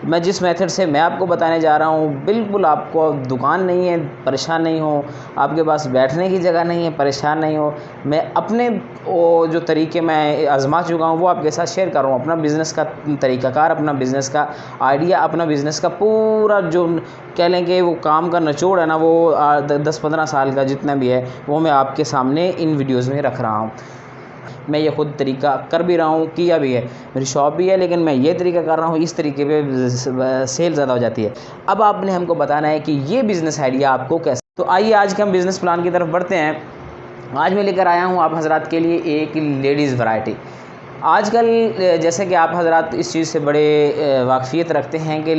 मैं जिस मेथड से मैं आपको बताने जा रहा हूँ, बिल्कुल आपको दुकान नहीं है, परेशान नहीं हो, आपके पास बैठने की जगह नहीं है, परेशान नहीं हो। मैं अपने वो जो तरीके मैं आज़मा चुका हूँ वो आपके साथ शेयर कर रहा हूँ। अपना बिज़नेस का तरीक़ाकार, अपना बिज़नेस का आइडिया, अपना बिज़नेस का पूरा जो कह लें कि वो काम का निचोड़ है ना, वो 10-15 साल का जितना भी है वो मैं आपके सामने इन वीडियोज़ में रख रहा हूँ। मैं ये ख़ुद तरीका कर भी रहा हूँ, किया भी है, मेरी शॉप भी है, लेकिन मैं ये तरीका कर रहा हूँ, इस तरीके पे सेल ज़्यादा हो जाती है। अब आपने हमको बताना है कि ये बिज़नेस आइडिया आपको कैसे। तो आइए आज के हम बिज़नेस प्लान की तरफ बढ़ते हैं। आज मैं लेकर आया हूँ आप हज़रात के लिए एक लेडीज़ वैरायटी। आजकल जैसे कि आप हज़रात इस चीज़ से बड़े वाक़फ़ियत रखते हैं कि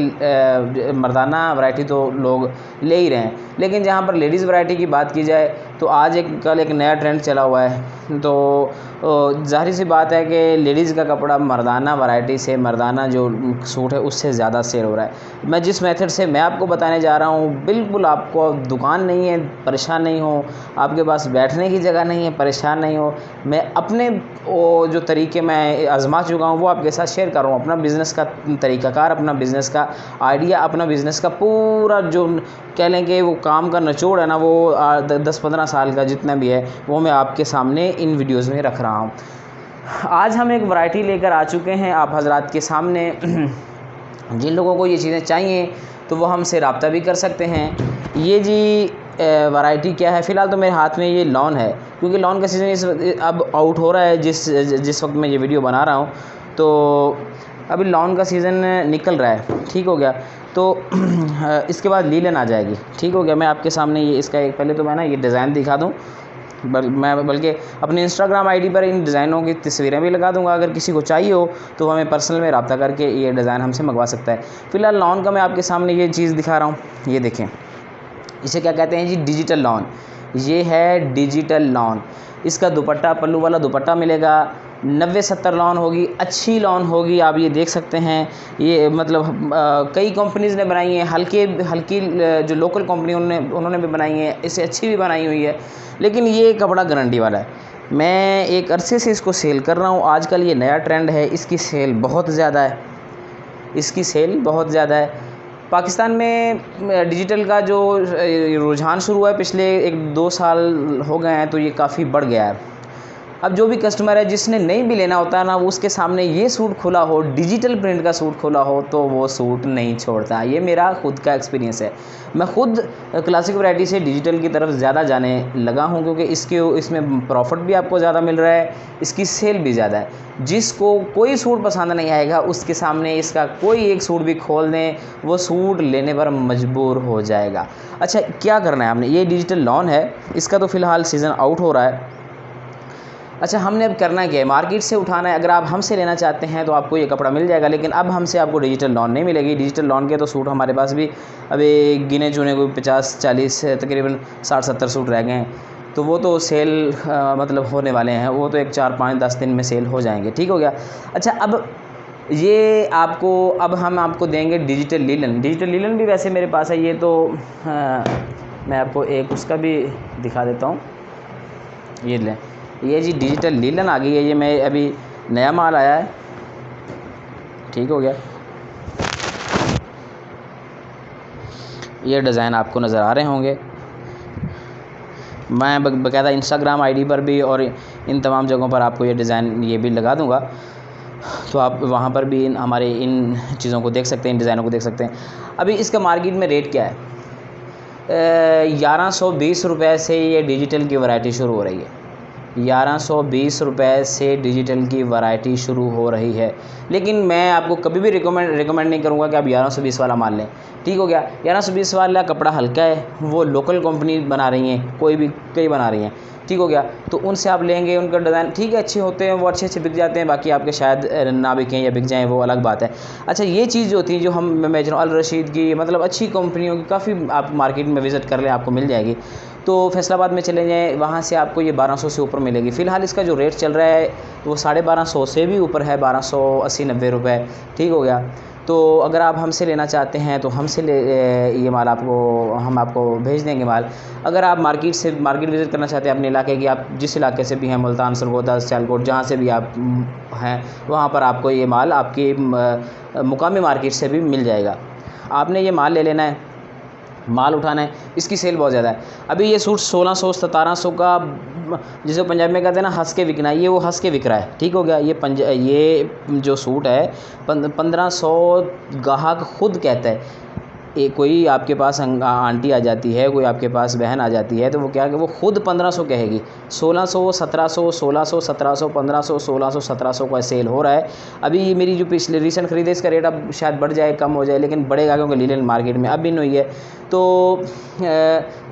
मर्दाना वैरायटी तो लोग ले ही रहे हैं, लेकिन जहाँ पर लेडीज़ वैरायटी की बात की जाए तो आज कल एक नया ट्रेंड चला हुआ है। तो ज़ाहिर सी बात है कि लेडीज़ का कपड़ा मर्दाना वैरायटी से, मर्दाना जो सूट है उससे ज़्यादा सेल हो रहा है। मैं जिस मेथड से मैं आपको बताने जा रहा हूँ, बिल्कुल आपको दुकान नहीं है, परेशान नहीं हो, आपके पास बैठने की जगह नहीं है, परेशान नहीं हो। मैं अपने वो जो तरीके मैं आज़मा चुका हूँ वो आपके साथ शेयर कर रहा हूँ। अपना बिज़नेस का तरीक़ाकार, अपना बिज़नेस का आइडिया, अपना बिज़नेस का पूरा जो कह लें कि वो काम का निचोड़ है ना, वो 10-15 साल का जितना भी है वो मैं आपके सामने इन वीडियोज़ में रख रहा हूँ। आज हम एक वैरायटी लेकर आ चुके हैं आप हज़रात के सामने। जिन लोगों को ये चीज़ें चाहिए तो वो हमसे रब्ता भी कर सकते हैं। ये जी वैरायटी क्या है, फ़िलहाल तो मेरे हाथ में ये लॉन है, क्योंकि लॉन का सीज़न इस अब आउट हो रहा है जिस वक्त मैं ये वीडियो बना रहा हूँ। तो अभी लॉन का सीज़न निकल रहा है, ठीक हो गया। तो इसके बाद लीलन आ जाएगी, ठीक हो गया। मैं आपके सामने ये इसका एक पहले तो मैं ना ये डिज़ाइन दिखा दूँ, बल्कि अपने इंस्टाग्राम आईडी पर इन डिज़ाइनों की तस्वीरें भी लगा दूंगा। अगर किसी को चाहिए हो तो हमें पर्सनल में रब्ता करके ये डिज़ाइन हमसे मंगवा सकता है। फ़िलहाल लॉन का मैं आपके सामने ये चीज़ दिखा रहा हूँ, ये देखें, इसे क्या कहते हैं जी, डिजिटल लॉन। ये है डिजिटल लॉन। इसका दुपट्टा, पल्लू वाला दुपट्टा मिलेगा। 90-70 लॉन होगी, अच्छी लॉन होगी, आप ये देख सकते हैं। ये मतलब कई कंपनीज़ ने बनाई है, हल्की जो लोकल कंपनी उन्होंने भी बनाई है, इससे अच्छी भी बनाई हुई है, लेकिन ये कपड़ा गारंटी वाला है। मैं एक अरसे से इसको सेल कर रहा हूँ। आजकल ये नया ट्रेंड है, इसकी सेल बहुत ज़्यादा है, इसकी सेल बहुत ज़्यादा है। पाकिस्तान में डिजिटल का जो रुझान शुरू हुआ है, पिछले 1-2 साल हो गए हैं, तो ये काफ़ी बढ़ गया है। अब जो भी कस्टमर है जिसने नहीं भी लेना होता है ना, उसके सामने ये सूट खुला हो, डिजिटल प्रिंट का सूट खुला हो, तो वो सूट नहीं छोड़ता। ये मेरा खुद का एक्सपीरियंस है। मैं खुद क्लासिक वैरायटी से डिजिटल की तरफ ज़्यादा जाने लगा हूँ, क्योंकि इसमें प्रॉफिट भी आपको ज़्यादा मिल रहा है, इसकी सेल भी ज़्यादा है। जिसको कोई सूट पसंद नहीं आएगा उसके सामने इसका कोई एक सूट भी खोल दें, वो सूट लेने पर मजबूर हो जाएगा। अच्छा, क्या करना है हमने, ये डिजिटल लॉन है, इसका तो फ़िलहाल सीज़न आउट हो रहा है। अच्छा, हमने अब करना क्या है, मार्केट से उठाना है। अगर आप हमसे लेना चाहते हैं तो आपको ये कपड़ा मिल जाएगा, लेकिन अब हमसे आपको डिजिटल लॉन नहीं मिलेगी। डिजिटल लॉन के तो सूट हमारे पास भी अभी गिने चुने कोई 50-40 तकरीबन 60-70 सूट रह गए हैं। तो वो तो सेल मतलब होने वाले हैं, वो तो एक 4-5-10 दिन में सेल हो जाएंगे, ठीक हो गया। अच्छा, अब ये अब हम आपको देंगे डिजिटल लीलन। डिजिटल लीलन भी वैसे मेरे पास है, ये तो मैं आपको एक उसका भी दिखा देता हूँ। ये लें, ये जी डिजिटल लीलन आ गई है, ये मैं अभी नया माल आया है, ठीक हो गया। ये डिज़ाइन आपको नज़र आ रहे होंगे। मैं बाकायदा इंस्टाग्राम आईडी पर भी और इन तमाम जगहों पर आपको ये डिज़ाइन ये भी लगा दूंगा, तो आप वहाँ पर भी हमारे इन चीज़ों को देख सकते हैं, इन डिज़ाइनों को देख सकते हैं। अभी इसका मार्केट में रेट क्या है, 1120 रुपये से ये डिजिटल की वैरायटी शुरू हो रही है। 1120 रुपये से डिजिटल की वैरायटी शुरू हो रही है, लेकिन मैं आपको कभी भी रिकमेंड नहीं करूँगा कि आप 1120 वाला माल लें, ठीक हो गया। 1120 वाला कपड़ा हल्का है, वो लोकल कंपनी बना रही हैं, कई बना रही हैं, ठीक हो गया। तो उनसे आप लेंगे, उनका डिज़ाइन ठीक है, अच्छे होते हैं, वो अच्छे बिक जाते हैं। बाकी आपके शायद ना बिकें या बिक जाएँ, वो अलग बात है। अच्छा, ये चीज़ जो होती है, जो मैं बेच रहा हूँ, अल रशीद की, मतलब अच्छी कंपनियों की काफ़ी आप मार्केट में विज़िट कर लें, आपको मिल जाएगी। तो फैसलाबाद में चले जाएँ, वहाँ से आपको ये 1200 से ऊपर मिलेगी। फ़िलहाल इसका जो रेट चल रहा है वो 1250 से भी ऊपर है, 1280-90 रुपये, ठीक हो गया। तो अगर आप हमसे लेना चाहते हैं तो हमसे ये माल हम आपको भेज देंगे माल। अगर आप मार्केट विज़िट करना चाहते हैं अपने इलाके की, आप जिस इलाके से भी हैं, मुल्तान, सरगोदा, सियालकोट, जहाँ से भी आप हैं, वहाँ पर आपको ये माल आपकी मुकामी मार्केट से भी मिल जाएगा। आपने ये माल ले लेना है, माल उठाना है। इसकी सेल बहुत ज़्यादा है। अभी ये सूट 1600-1700 का, जिसे पंजाब में कहते हैं ना हंस के बिकना, ये वो हंस के बिक रहा है। ठीक हो गया। ये जो सूट है 1500 ग्राहक खुद कहता है। कोई आपके पास आंटी आ जाती है, कोई आपके पास बहन आ जाती है, तो वो क्या, कि वो खुद 1500 कहेगी। 1600, 1700, 1600, 1700, 1500, 1600, 1700 का सेल हो रहा है। अभी ये मेरी जो पिछले रिसेंट खरीदे, इसका रेट अब शायद बढ़ जाए, कम हो जाए, लेकिन बढ़ेगा क्योंकि लीलन मार्केट में अब इन हुई है। तो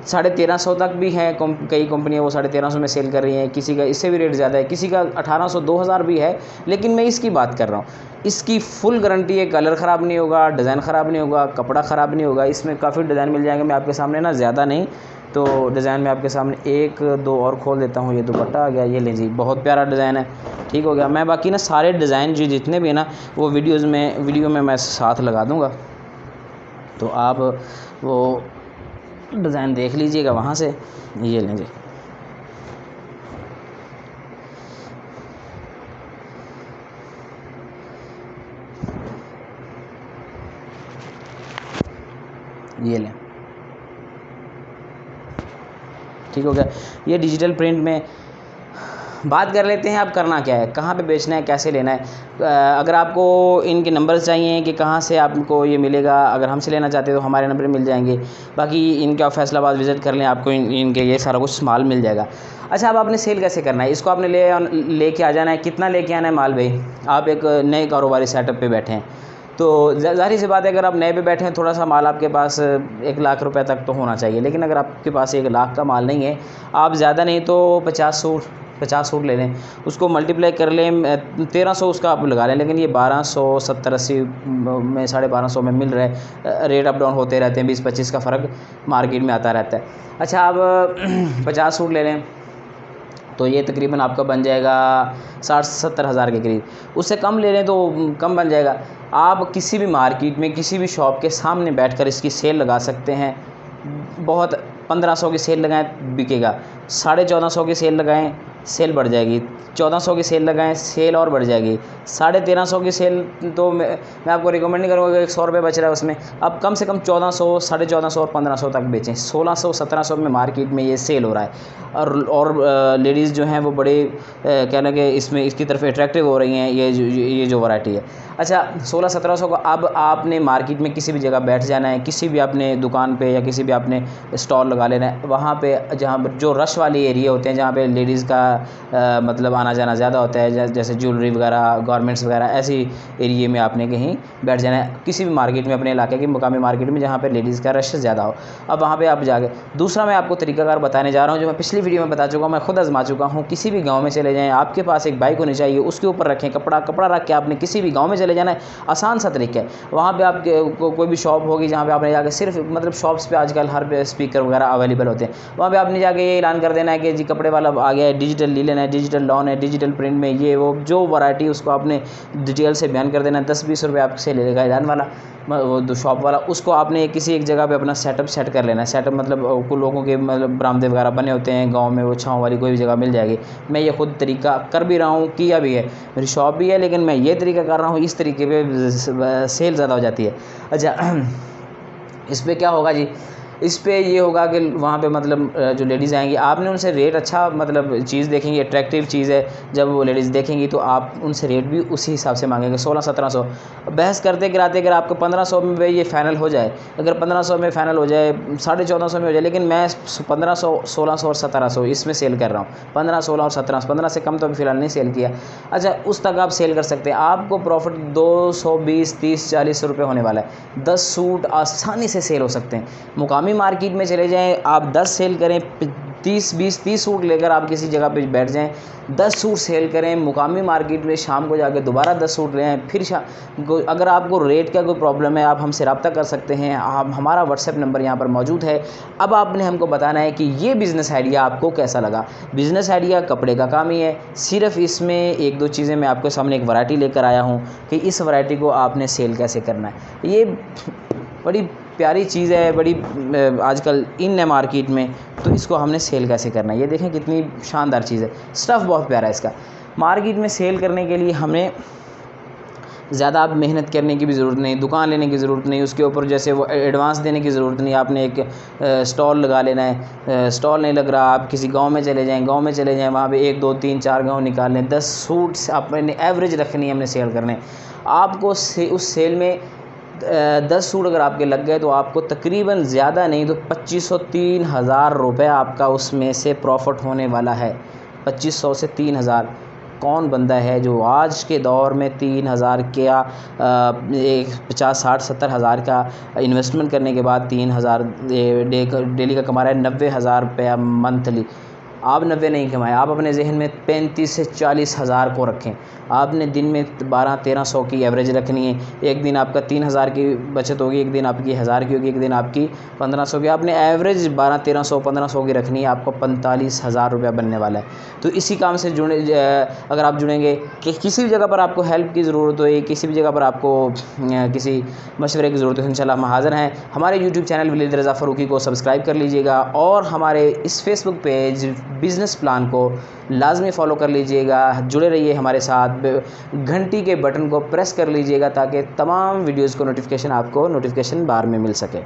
1350 तक भी हैं, कई कंपनियाँ वो 1350 में सेल कर रही हैं। किसी का इससे भी रेट ज़्यादा है, किसी का 1800, 2000 भी है। लेकिन मैं इसकी बात कर रहा हूँ, इसकी फुल गारंटी है, कलर ख़राब नहीं होगा, डिज़ाइन ख़राब नहीं होगा, कपड़ा ख़राब नहीं होगा। इसमें काफ़ी डिज़ाइन मिल जाएंगे। मैं आपके सामने ना, ज़्यादा नहीं तो डिज़ाइन में आपके सामने 1-2 और खोल देता हूँ। ये दुपट्टा आ गया, ये ले जी, बहुत प्यारा डिज़ाइन है। ठीक हो गया। मैं बाकी ना सारे डिज़ाइन जो जितने भी हैं ना, वो वीडियो में मैं साथ लगा दूँगा, तो आप वो डिज़ाइन देख लीजिएगा वहाँ से। ये लें जी, ये लें। ठीक हो गया। ये डिजिटल प्रिंट में बात कर लेते हैं। अब करना क्या है, कहाँ पे बेचना है, कैसे लेना है। अगर आपको इनके नंबर चाहिए कि कहाँ से आपको ये मिलेगा, अगर हमसे लेना चाहते हैं तो हमारे नंबर मिल जाएंगे। बाकी इनका फैसलाबाद विज़िट कर लें, आपको इनके ये सारा कुछ माल मिल जाएगा। अच्छा, अब आपने सेल कैसे करना है, इसको आपने लेके आ जाना है। कितना लेके आना है माल भाई? आप एक नए कारोबारी सेटअप पे बैठे हैं, तो ज़ाहिर सी बात है, अगर आप नए पे बैठे हैं, थोड़ा सा माल आपके पास 1 लाख रुपए तक तो होना चाहिए। लेकिन अगर आपके पास 1 लाख का माल नहीं है, आप ज़्यादा नहीं तो 50 सूट ले लें, उसको मल्टीप्लाई कर लें, 1300 उसका आप लगा लें। लेकिन ये 1200, 70-80 में, 1250 में मिल रहा है। रेट अप डाउन होते रहते हैं, 20-25 का फ़र्क मार्केट में आता रहता है। अच्छा, आप 50 सूट ले लें तो ये तकरीबन आपका बन जाएगा 60-70 हज़ार के करीब। उससे कम ले लें तो कम बन जाएगा। आप किसी भी मार्केट में, किसी भी शॉप के सामने बैठकर इसकी सेल लगा सकते हैं। बहुत 1500 की सेल लगाएं, बिकेगा। 1450 की सेल लगाएं, सेल बढ़ जाएगी। 1400 की सेल लगाएं, सेल और बढ़ जाएगी। 1350 की सेल तो मैं आपको रिकमेंड नहीं करूँगा कि 100 रुपये बच रहा है उसमें। अब कम से कम 1400, 1450 और 1500 तक बेचें। 1600-1700 में मार्केट में ये सेल हो रहा है। और लेडीज़ जो हैं वो बड़े कहना कि इसकी तरफ अट्रैक्टिव हो रही हैं, ये जो वैरायटी है। अच्छा, 1600-1700 का अब आपने मार्केट में किसी भी जगह बैठ जाना है, किसी भी आपने दुकान पे या किसी भी आपने स्टॉल लगा लेना है, वहाँ पे जहाँ जो रश वाले एरिया होते हैं, जहाँ पे लेडीज़ का मतलब आना जाना ज़्यादा होता है, जैसे ज्वेलरी वगैरह, गारमेंट्स वगैरह, ऐसी एरिए में आपने कहीं बैठ जाना है, किसी भी मार्केट में, अपने इलाके की मुकामी मार्केट में जहाँ पे लेडीज़ का रश ज़्यादा हो। अब वहाँ पे आप जाके, दूसरा मैं आपको तरीकाकार बताने जा रहा हूँ, जो मैं पिछली वीडियो में बता चुका हूँ, मैं खुद आजमा चुका हूँ। किसी भी गाँव में चले जाएँ, आपके पास एक बाइक होनी चाहिए, उसके ऊपर रखें कपड़ा रख के आपने किसी भी गाँव में चले जाना है। आसान सा तरीका है। वहाँ पे आप कोई भी शॉप होगी जहाँ पे आपने जाके, सिर्फ मतलब शॉप्स पे आजकल हर स्पीकर वगैरह अवेलेबल होते हैं, वहाँ पे आपने जाके ये ऐलान कर देना है कि जी कपड़े वाला आ गया है, डिजिटल लीलन है, डिजिटल लॉन है, डिजिटल प्रिंट में ये वो जो वैरायटी, उसको आपने डिटेल से बयान कर देना है। 10-20 रुपये आपसे ले लेगा ऐलान वाला, वो शॉप वाला। उसको आपने किसी एक जगह पे अपना सेटअप सेट कर लेना है। सेटअप मतलब कुछ लोगों के मतलब बरामदे वगैरह बने होते हैं गांव में, वो छाँव वाली कोई भी जगह मिल जाएगी। मैं ये खुद तरीका कर भी रहा हूँ, किया भी है, मेरी शॉप भी है, लेकिन मैं ये तरीका कर रहा हूँ। इस तरीके पे सेल ज़्यादा हो जाती है। अच्छा, इस पर क्या होगा जी, इस पे ये होगा कि वहाँ पे मतलब जो लेडीज़ आएंगी, आपने उनसे रेट अच्छा मतलब चीज़ देखेंगी, अट्रैक्टिव चीज़ है, जब वो लेडीज़ देखेंगी तो आप उनसे रेट भी उसी हिसाब से मांगेंगे। 1600-1700 बहस करते कराते अगर आपको 1500 में ये फ़ाइनल हो जाए, अगर 1500 में फ़ाइनल हो जाए, 1450 में हो जाए, लेकिन मैं 1500, 1600 और 1700 इसमें सेल कर रहा हूँ। 15, 16 और 17, 15 से कम तो अभी फ़िलहाल नहीं सेल किया। अच्छा, उस तक आप सेल कर सकते हैं। आपको प्रॉफिट 220, 30, 40 रुपये होने वाला है। 10 सूट आसानी से सेल हो सकते हैं। मुकामी मार्केट में चले जाएं, आप 10 सेल करें, 30 सूट लेकर आप किसी जगह पे बैठ जाएं, 10 सूट सेल करें मुकामी मार्केट में, शाम को जाके दोबारा 10 सूट लें, फिर अगर आपको रेट का कोई प्रॉब्लम है आप हमसे रब्ता कर सकते हैं। आप हमारा व्हाट्सएप नंबर यहाँ पर मौजूद है। अब आपने हमको बताना है कि ये बिज़नेस आइडिया आपको कैसा लगा। बिज़नेस आइडिया कपड़े का काम ही है, सिर्फ इसमें 1-2 चीज़ें मैं आपके सामने एक वैरायटी लेकर आया हूँ कि इस वैरायटी को आपने सेल कैसे करना है। ये बड़ी प्यारी चीज़ है, बड़ी आजकल इन है मार्केट में, तो इसको हमने सेल कैसे करना है। ये देखें कितनी शानदार चीज़ है, स्टफ़ बहुत प्यारा है इसका। मार्केट में सेल करने के लिए हमें ज़्यादा आप मेहनत करने की भी ज़रूरत नहीं, दुकान लेने की ज़रूरत नहीं, उसके ऊपर जैसे वो एडवांस देने की ज़रूरत नहीं। आपने एक स्टॉल लगा लेना है, स्टॉल नहीं लग रहा, आप किसी गांव में चले जाएं, वहाँ पे 1, 2, 3, 4 गांव निकाल लें, 10 सूट आपने एवरेज रखनी है, हमने सेल करने। आपको उस सेल में 10 सूट अगर आपके लग गए तो आपको तकरीबन ज़्यादा नहीं तो 2500-3000 रुपये आपका उसमें से प्रॉफिट होने वाला है। 2500 से 3000। कौन बंदा है जो आज के दौर में 3000 क्या 50, 60, 70 हज़ार का इन्वेस्टमेंट करने के बाद 3000 डेली का कमा रहा है। 90,000 रुपया मंथली। आप 90 नहीं कमाएं, आप अपने जहन में 35 से 40 हज़ार को रखें। आपने दिन में 1200-1300 की एवरेज रखनी है। एक दिन आपका 3000 की बचत होगी, एक दिन आपकी 1000 की होगी, एक दिन आपकी 1500 की। आपने एवरेज 1200-1300-1500 की रखनी है, आपको 45,000 रुपया बनने वाला है। तो इसी काम से अगर आप जुड़ेंगे कि किसी भी जगह पर आपको हेल्प की ज़रूरत हो, किसी भी जगह पर आपको किसी मशवरे की ज़रूरत हो, इंशाल्लाह हम हाज़िर हैं। हमारे यूट्यूब चैनल वलीद रज़ा फ़ारूकी को सब्सक्राइब कर लीजिएगा और हमारे इस फेसबुक पेज बिज़नेस प्लान को लाजमी फ़ॉलो कर लीजिएगा। जुड़े रहिए हमारे साथ, घंटी के बटन को प्रेस कर लीजिएगा ताकि तमाम वीडियोज़ को नोटिफिकेशन आपको नोटिफिकेशन बार में मिल सके।